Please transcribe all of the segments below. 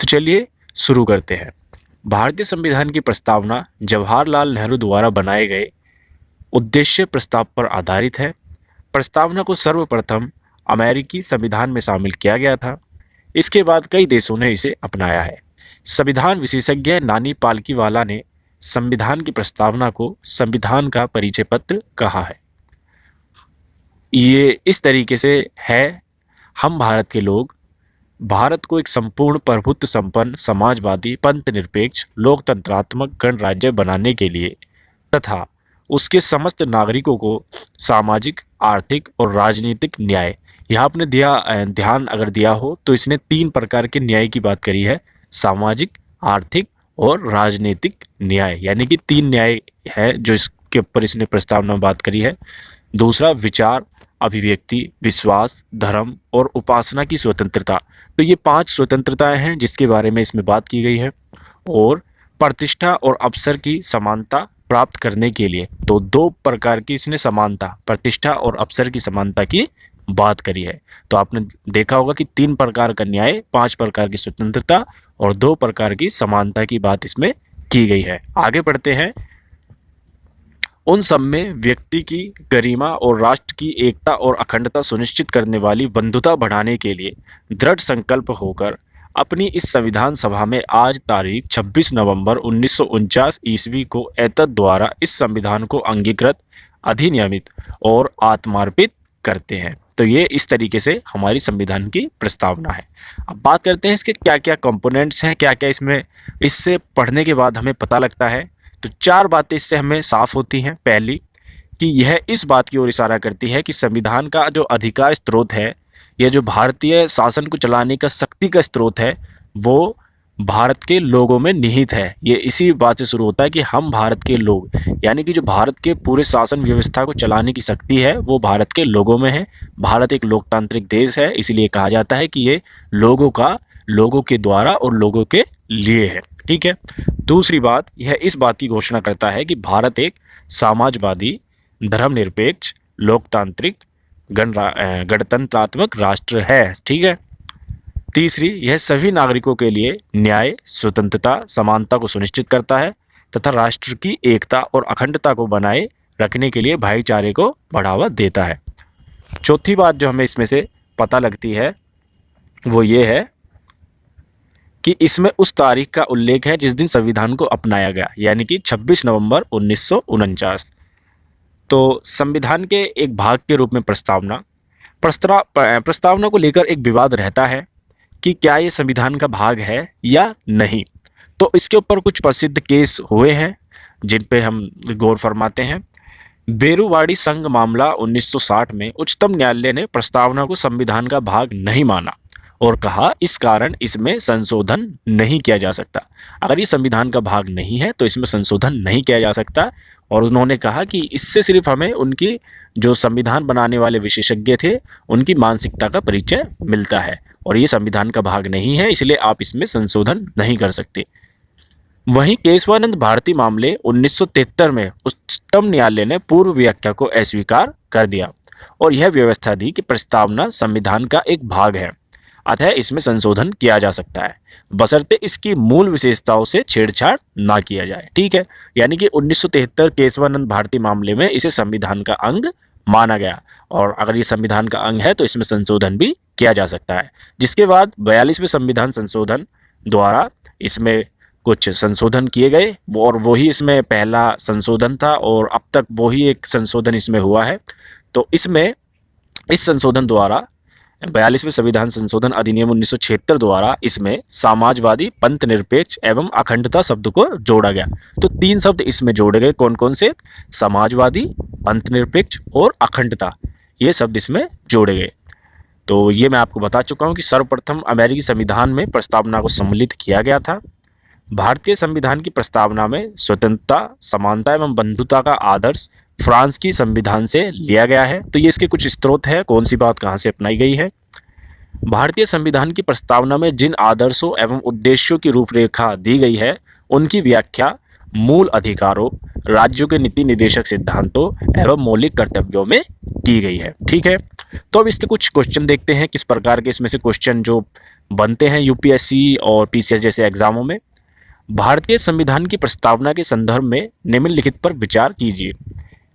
चलिए शुरू करते हैं। भारतीय संविधान की प्रस्तावना जवाहरलाल नेहरू द्वारा बनाए गए उद्देश्य प्रस्ताव पर आधारित है। प्रस्तावना को सर्वप्रथम अमेरिकी संविधान में शामिल किया गया था। इसके बाद कई देशों ने इसे अपनाया है। संविधान विशेषज्ञ नानी पालकीवाला ने संविधान की प्रस्तावना को संविधान का परिचय पत्र कहा है। ये इस तरीके से है। हम भारत के लोग भारत को एक संपूर्ण प्रभुत्व संपन्न समाजवादी पंथ निरपेक्ष लोकतंत्रात्मक गणराज्य बनाने के लिए तथा उसके समस्त नागरिकों को सामाजिक आर्थिक और राजनीतिक न्याय, यहाँ आपने ध्यान अगर दिया हो तो इसने 3 प्रकार के न्याय की बात करी है। सामाजिक, आर्थिक और राजनीतिक न्याय, यानी कि 3 न्याय है जो इसके ऊपर इसने प्रस्तावना में बात करी है। दूसरा विचार, अभिव्यक्ति, विश्वास, धर्म और उपासना की स्वतंत्रता। तो ये 5 स्वतंत्रताएं हैं जिसके बारे में इसमें बात की गई है। और प्रतिष्ठा और अवसर की समानता प्राप्त करने के लिए तो 2 प्रकार की इसने समानता, प्रतिष्ठा और अवसर की समानता की बात करी है। तो आपने देखा होगा कि 3 प्रकार का न्याय, 5 प्रकार की स्वतंत्रता और 2 प्रकार की समानता की बात इसमें की गई है। आगे बढ़ते हैं। उन सब में व्यक्ति की गरिमा और राष्ट्र की एकता और अखंडता सुनिश्चित करने वाली बंधुता बढ़ाने के लिए दृढ़ संकल्प होकर अपनी इस संविधान सभा में आज तारीख 26 नवंबर 1949 ईस्वी को एतद द्वारा इस संविधान को अंगीकृत, अधिनियमित और आत्मार्पित करते हैं। तो ये इस तरीके से हमारी संविधान की प्रस्तावना है। अब बात करते हैं इसके क्या क्या कंपोनेंट्स हैं, क्या क्या इसमें इससे पढ़ने के बाद हमें पता लगता है। तो 4 बातें इससे हमें साफ होती हैं। पहली कि यह इस बात की ओर इशारा करती है कि संविधान का जो अधिकार स्रोत है, यह जो भारतीय शासन को चलाने का शक्ति का स्रोत है, वो भारत के लोगों में निहित है। ये इसी बात से शुरू होता है कि हम भारत के लोग, यानी कि जो भारत के पूरे शासन व्यवस्था को चलाने की शक्ति है वो भारत के लोगों में है। भारत एक लोकतांत्रिक देश है, इसलिए कहा जाता है कि ये लोगों के द्वारा और लोगों के लिए है। ठीक है। दूसरी बात, यह इस बात की घोषणा करता है कि भारत एक समाजवादी, धर्मनिरपेक्ष, लोकतांत्रिक, गणतंत्रात्मक राष्ट्र है। ठीक है। तीसरी, यह सभी नागरिकों के लिए न्याय, स्वतंत्रता, समानता को सुनिश्चित करता है तथा राष्ट्र की एकता और अखंडता को बनाए रखने के लिए भाईचारे को बढ़ावा देता है। चौथी बात जो हमें इसमें से पता लगती है वो ये है कि इसमें उस तारीख का उल्लेख है जिस दिन संविधान को अपनाया गया, यानी कि 26 नवंबर 1949। तो संविधान के एक भाग के रूप में प्रस्तावना को लेकर एक विवाद रहता है कि क्या ये संविधान का भाग है या नहीं। तो इसके ऊपर कुछ प्रसिद्ध केस हुए हैं जिन पे हम गौर फरमाते हैं। बेरुवाड़ी संघ मामला 1960 में उच्चतम न्यायालय ने प्रस्तावना को संविधान का भाग नहीं माना और कहा इस कारण इसमें संशोधन नहीं किया जा सकता। अगर ये संविधान का भाग नहीं है तो इसमें संशोधन नहीं किया जा सकता। और उन्होंने कहा कि इससे सिर्फ हमें उनकी जो संविधान बनाने वाले विशेषज्ञ थे उनकी मानसिकता का परिचय मिलता है और ये संविधान का भाग नहीं है, इसलिए आप इसमें संशोधन नहीं कर सकते। वहीं केशवानंद भारती मामले 1973 में उच्चतम न्यायालय ने पूर्व व्याख्या को अस्वीकार कर दिया और यह व्यवस्था दी कि प्रस्तावना संविधान का एक भाग है, अतः इसमें संशोधन किया जा सकता है बशर्ते इसकी मूल विशेषताओं से छेड़छाड़ ना किया जाए। ठीक है। यानी कि 1973 केशवानंद भारती मामले में इसे संविधान का अंग माना गया और अगर ये संविधान का अंग है तो इसमें संशोधन भी किया जा सकता है। जिसके बाद 42वें संविधान संशोधन द्वारा इसमें कुछ संशोधन किए गए और वही इसमें पहला संशोधन था और अब तक वही एक संशोधन इसमें हुआ है। तो इसमें इस संशोधन द्वारा 42वें संविधान संशोधन अधिनियम 1976 द्वारा इसमें समाजवादी, पंथ निरपेक्ष एवं अखंडता शब्द को जोड़ा गया। तो 3 शब्द इसमें जोड़े गए। कौन कौन से? समाजवादी, पंथ निरपेक्ष और अखंडता, ये शब्द इसमें जोड़े गए। तो ये मैं आपको बता चुका हूँ कि सर्वप्रथम अमेरिकी संविधान में प्रस्तावना को सम्मिलित किया गया था। भारतीय संविधान की प्रस्तावना में स्वतंत्रता, समानता एवं बंधुता का आदर्श फ्रांस की संविधान से लिया गया है। तो ये इसके कुछ स्रोत है, कौन सी बात कहाँ से अपनाई गई है। भारतीय संविधान की प्रस्तावना में जिन आदर्शों एवं उद्देश्यों की रूपरेखा दी गई है उनकी व्याख्या मूल अधिकारों, राज्यों के नीति निर्देशक सिद्धांतों एवं मौलिक कर्तव्यों में की गई है। ठीक है, तो अब इसके कुछ क्वेश्चन देखते हैं किस प्रकार के इसमें से क्वेश्चन जो बनते हैं यूपीएससी और पीसीएस जैसे एग्जामों में। भारतीय संविधान की प्रस्तावना के संदर्भ में निम्नलिखित पर विचार कीजिए।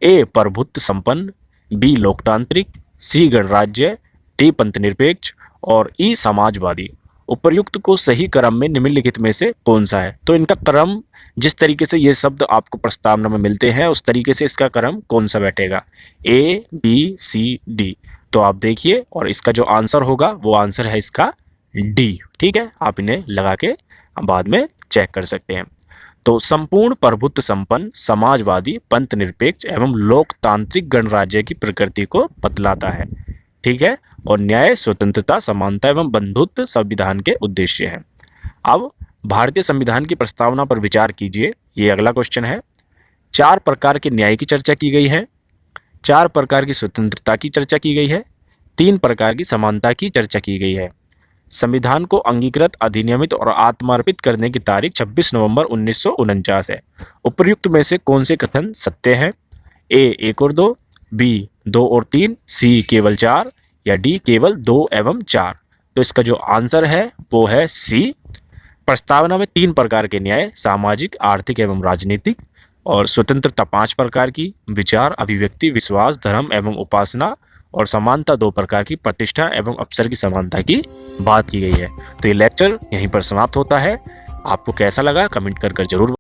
ए प्रभुत्व संपन्न, बी लोकतांत्रिक, सी गणराज्य, डी पंथनिरपेक्ष और ई समाजवादी। उपर्युक्त को सही क्रम में निम्नलिखित में से कौन सा है? तो इनका क्रम, जिस तरीके से ये शब्द आपको प्रस्तावना में मिलते हैं उस तरीके से इसका क्रम कौन सा बैठेगा, ए बी सी डी। तो आप देखिए और इसका जो आंसर होगा वो आंसर है इसका डी। ठीक है, आप इन्हें लगा के बाद में चेक कर सकते हैं। तो संपूर्ण प्रभुत्व संपन्न, समाजवादी, पंथ निरपेक्ष एवं लोकतांत्रिक गणराज्य की प्रकृति को बतलाता है। ठीक है, और न्याय, स्वतंत्रता, समानता एवं बंधुत्व संविधान के उद्देश्य हैं। अब भारतीय संविधान की प्रस्तावना पर विचार कीजिए, ये अगला क्वेश्चन है। 4 प्रकार के न्याय की चर्चा की गई है, 4 प्रकार की स्वतंत्रता की चर्चा की गई है, 3 प्रकार की समानता की चर्चा की गई है। संविधान को अंगीकृत, अधिनियमित और आत्मार्पित करने की तारीख 26 नवंबर 1949 है। उपर्युक्त में से कौन से कथन सत्य हैं? ए 1 और 2, बी 2 और 3, सी केवल 4 या डी केवल 2 एवं 4। तो इसका जो आंसर है वो है सी। प्रस्तावना में 3 प्रकार के न्याय, सामाजिक, आर्थिक एवं राजनीतिक, और स्वतंत्रता 5 प्रकार की, विचार, अभिव्यक्ति, विश्वास, धर्म एवं उपासना, और समानता 2 प्रकार की, प्रतिष्ठा एवं अवसर की समानता की बात की गई है। तो ये लेक्चर यहीं पर समाप्त होता है। आपको कैसा लगा कमेंट कर जरूर